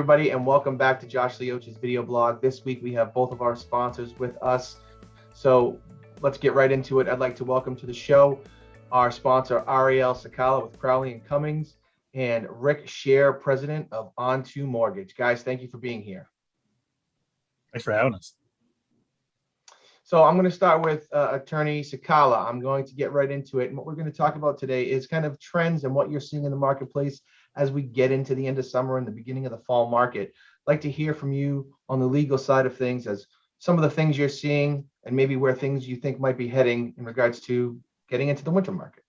everybody, and welcome back to Josh Lioce's video blog. This week we have both of our sponsors with us, so let's get right into it. I'd like to welcome to the show our sponsor Arielle Cecala with Crowley and Cummings, and Rick Scherer, president of On2 Mortgage. Guys, thank you for being here. Thanks for having us. So I'm going to start with attorney Cecala. I'm going to get right into it. And what we're going to talk about today is kind of trends and what you're seeing in the marketplace as we get into the end of summer and the beginning of the fall market. I'd like to hear from you on the legal side of things as some of the things you're seeing and maybe where things you think might be heading in regards to getting into the winter market.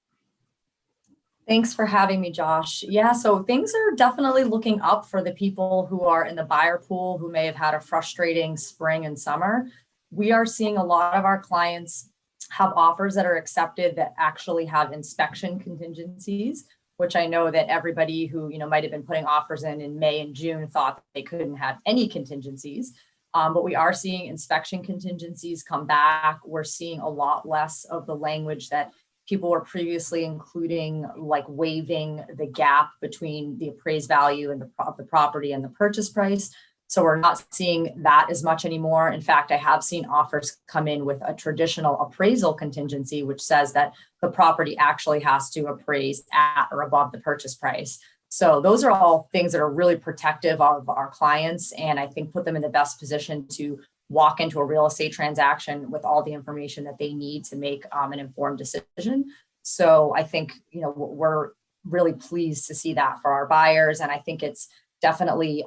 Thanks for having me, Josh. Yeah, so things are definitely looking up for the people who are in the buyer pool who may have had a frustrating spring and summer. We are seeing a lot of our clients have offers that are accepted that actually have inspection contingencies, which I know that everybody who might have been putting offers in May and June thought they couldn't have any contingencies. But we are seeing inspection contingencies come back. We're seeing a lot less of the language that people were previously including, like waiving the gap between the appraised value and the property and the purchase price. So we're not seeing that as much anymore. In fact, I have seen offers come in with a traditional appraisal contingency, which says that the property actually has to appraise at or above the purchase price. So those are all things that are really protective of our clients, and I think put them in the best position to walk into a real estate transaction with all the information that they need to make an informed decision. So I think we're really pleased to see that for our buyers, and I think it's definitely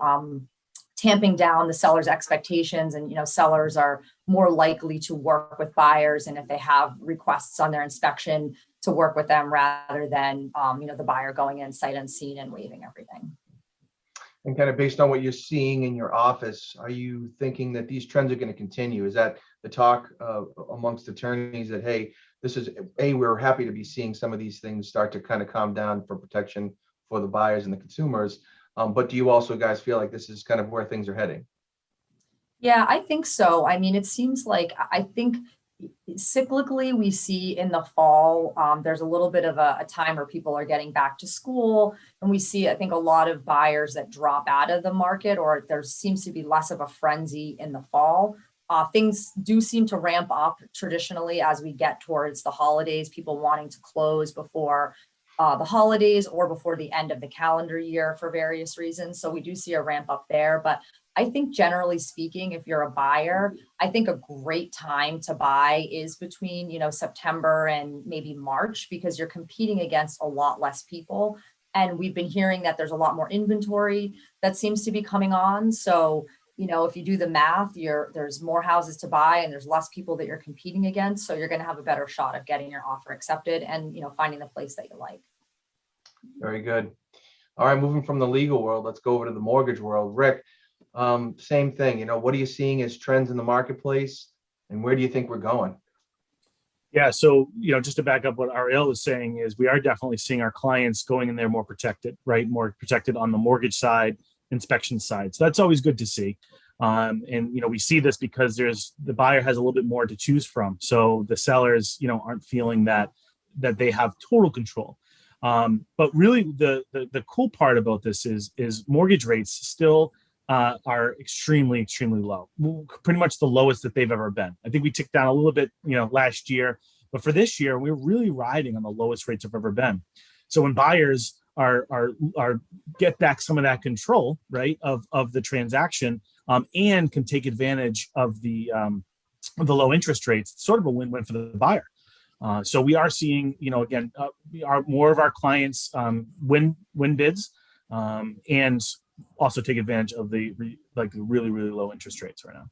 tamping down the seller's expectations, and sellers are more likely to work with buyers, and if they have requests on their inspection, to work with them rather than the buyer going in sight unseen and waiving everything. And kind of based on what you're seeing in your office, are you thinking that these trends are going to continue? Is that the talk amongst attorneys that, hey, this is we're happy to be seeing some of these things start to kind of calm down for protection for the buyers and the consumers? But do you also guys feel like this is kind of where things are heading? Yeah, I think so. I mean, it seems like, I think cyclically we see in the fall, there's a little bit of a time where people are getting back to school, and we see, I think, a lot of buyers that drop out of the market, or there seems to be less of a frenzy in the fall. Things do seem to ramp up traditionally as we get towards the holidays, people wanting to close before the holidays or before the end of the calendar year for various reasons. So we do see a ramp up there. But I think generally speaking, if you're a buyer, I think a great time to buy is between, September and maybe March, because you're competing against a lot less people. And we've been hearing that there's a lot more inventory that seems to be coming on. So, if you do the math, there's more houses to buy and there's less people that you're competing against. So you're going to have a better shot of getting your offer accepted and, finding the place that you like. Very good. All right, moving from the legal world, let's go over to the mortgage world. Rick, same thing. What are you seeing as trends in the marketplace, and where do you think we're going? Yeah, so just to back up what Arielle was saying is we are definitely seeing our clients going in there more protected, right? More protected on the mortgage side, inspection side. So that's always good to see. And we see this because the buyer has a little bit more to choose from. So the sellers, aren't feeling that they have total control. But really the cool part about this is mortgage rates still are extremely, extremely low, pretty much the lowest that they've ever been. I think we ticked down a little bit, last year, but for this year, we're really riding on the lowest rates have ever been. So when buyers are get back some of that control, right, of the transaction, and can take advantage of the low interest rates, it's sort of a win-win for the buyer. So we are seeing, again, more of our clients win bids, and also take advantage of the really, really low interest rates right now.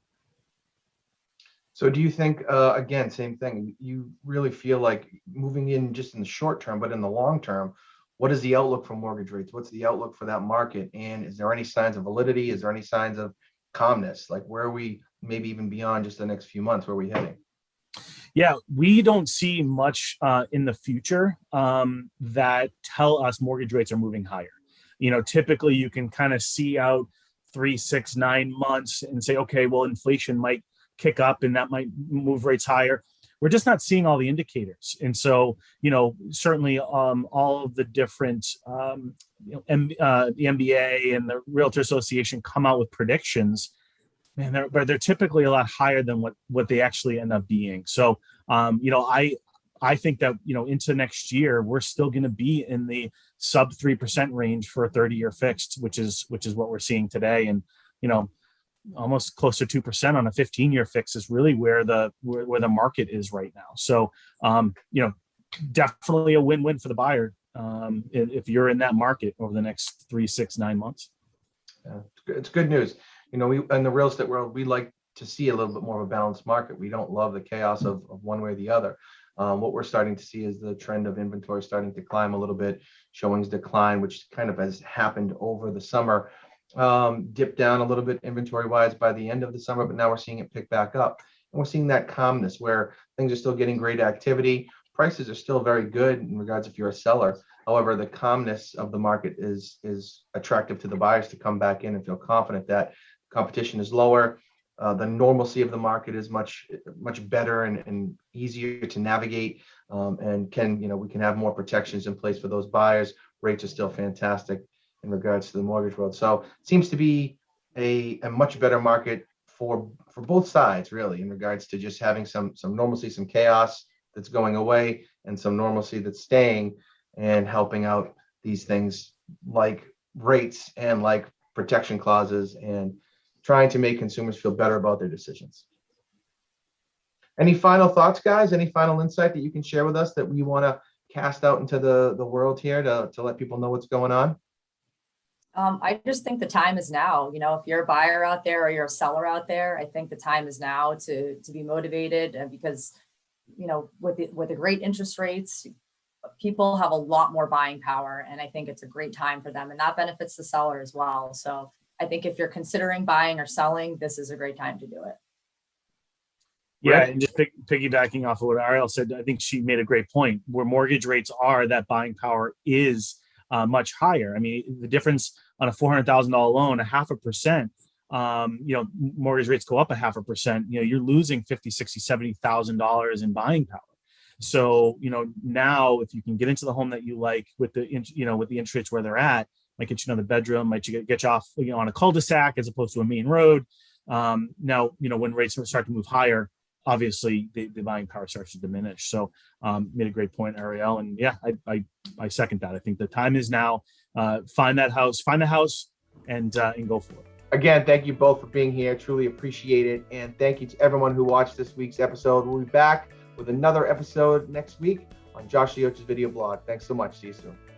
So do you think, again, same thing, you really feel like moving in just in the short term, but in the long term, what is the outlook for mortgage rates? What's the outlook for that market? And is there any signs of validity? Is there any signs of calmness? Like, where are we, maybe even beyond just the next few months, where are we heading? Yeah, we don't see much in the future that tell us mortgage rates are moving higher. Typically you can kind of see out 3, 6, 9 months and say, okay, well, inflation might kick up and that might move rates higher. we're just not seeing all the indicators. And so, certainly all of the different, the MBA and the Realtor Association come out with predictions, man, they're typically a lot higher than what they actually end up being. So, I think that, into next year, we're still going to be in the sub 3% range for a 30-year fixed, which is what we're seeing today. And, almost close to 2% on a 15-year fix is really where the market is right now. So, definitely a win-win for the buyer if you're in that market over the next 3, 6, 9 months. Yeah, it's good news. We in the real estate world, we like to see a little bit more of a balanced market. We don't love the chaos of one way or the other. What we're starting to see is the trend of inventory starting to climb a little bit, showings decline, which kind of has happened over the summer. Dipped down a little bit inventory wise by the end of the summer, but now we're seeing it pick back up. And we're seeing that calmness where things are still getting great activity. Prices are still very good in regards if you're a seller. However, the calmness of the market is attractive to the buyers to come back in and feel confident that competition is lower. The normalcy of the market is much better and easier to navigate, and we can have more protections in place for those buyers. Rates are still fantastic in regards to the mortgage world. So it seems to be a much better market for both sides, really, in regards to just having some normalcy, some chaos that's going away, and some normalcy that's staying and helping out these things like rates and like protection clauses and trying to make consumers feel better about their decisions. Any final thoughts, guys? Any final insight that you can share with us that we want to cast out into the world here to let people know what's going on? I just think the time is now. If you're a buyer out there or you're a seller out there, I think the time is now to be motivated, and because with the great interest rates, people have a lot more buying power, and I think it's a great time for them, and that benefits the seller as well. So I think if you're considering buying or selling, this is a great time to do it. Yeah, Right. and just piggybacking off of what Arielle said, I think she made a great point. Where mortgage rates are, that buying power is much higher. I mean, the difference on a $400,000 loan, 0.5%, mortgage rates go up 0.5%, you're losing $50,000, $60,000, $70,000 in buying power. So, now if you can get into the home that you like with the interest rates where they're at, might get you another bedroom, might get you off, on a cul-de-sac as opposed to a main road. Now, when rates start to move higher, obviously the buying power starts to diminish. So made a great point, Arielle. And yeah, I second that. I think the time is now. Find a house and go for it. Again, thank you both for being here. Truly appreciate it. And thank you to everyone who watched this week's episode. We'll be back with another episode next week on Josh Lioce's video blog. Thanks so much. See you soon.